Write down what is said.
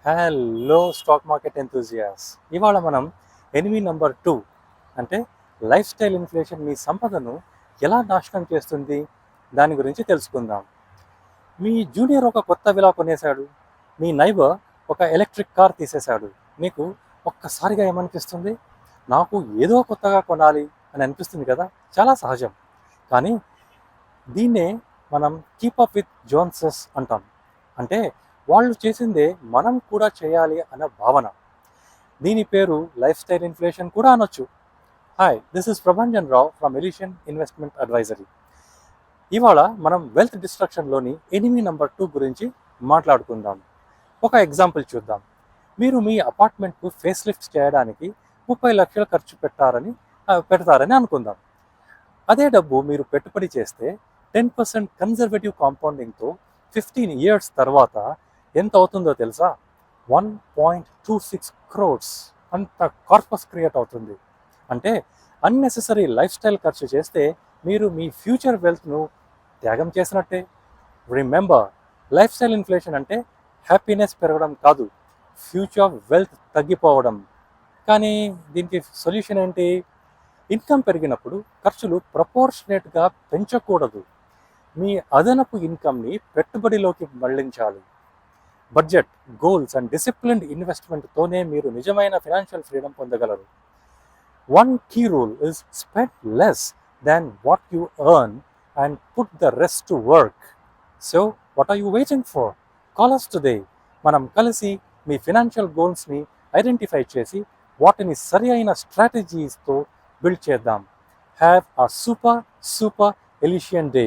Hello stock market enthusiasts. ఇవాళ మనం enemy number 2 అంటే లైఫ్ స్టైల్ ఇన్ఫ్లేషన్ మీ సంపదను ఎలా నాశనం చేస్తుంది దాని గురించి తెలుసుకుందాం. మీ జూనియర్ ఒక కొత్త విలా కొనేశాడు, మీ నైబర్ ఒక ఎలక్ట్రిక్ కార్ తీసేశాడు. మీకు ఒక్కసారిగా ఏమనిపిస్తుంది? నాకు ఏదో కొత్తగా కొనాలి అని అనిపిస్తుంది కదా. చాలా సహజం. కానీ దీన్నే మనం కీప్ అప్ విత్ జోన్సెస్ అంటాం. అంటే వాళ్ళు చేసిందే మనం కూడా చేయాలి అన్న భావన. దీని పేరు లైఫ్ స్టైల్ ఇన్ఫ్లేషన్ కూడా అనొచ్చు. Hi, this is Prabhanjan Rao from Elysian investment advisory. ఇవాళ మనం వెల్త్ డిస్ట్రక్షన్లోని ఎనిమీ నంబర్ 2 గురించి మాట్లాడుకుందాం. ఒక ఎగ్జాంపుల్ చూద్దాం. మీరు మీ అపార్ట్మెంట్కు ఫేస్ లిఫ్ట్ చేయడానికి 30 లక్షలు ఖర్చు పెడతారని అనుకుందాం. అదే డబ్బు మీరు పెట్టుబడి చేస్తే 10% కన్జర్వేటివ్ కాంపౌండింగ్తో 15 ఇయర్స్ తర్వాత ఎంత అవుతుందో తెలుసా? 1.26 crores అంత కార్పస్ క్రియేట్ అవుతుంది. అంటే అన్నెసెసరీ లైఫ్ స్టైల్ ఖర్చు చేస్తే మీరు మీ ఫ్యూచర్ వెల్త్ను త్యాగం చేసినట్టే. రిమెంబర్, లైఫ్ స్టైల్ ఇన్ఫ్లేషన్ అంటే హ్యాపీనెస్ పెరగడం కాదు, ఫ్యూచర్ వెల్త్ తగ్గిపోవడం. కానీ దీనికి సొల్యూషన్ ఏంటి? ఇన్కమ్ పెరిగినప్పుడు ఖర్చులు ప్రపోర్షనేట్గా పెంచకూడదు. మీ అదనపు ఇన్కమ్ని పెట్టుబడిలోకి మళ్లించాలి. బడ్జెట్, గోల్స్ అండ్ డిసిప్లిన్డ్ ఇన్వెస్ట్మెంట్తోనే మీరు నిజమైన ఫైనాన్షియల్ ఫ్రీడమ్ పొందగలరు. One key rule is spend less than what you earn and put the rest to work. So what are you waiting for? Call us today. మనం కలిసి మీ financial గోల్స్ని identify చేసి వాటిని సరి అయిన స్ట్రాటజీస్తో బిల్డ్ చేద్దాం. Have a super Elysian day.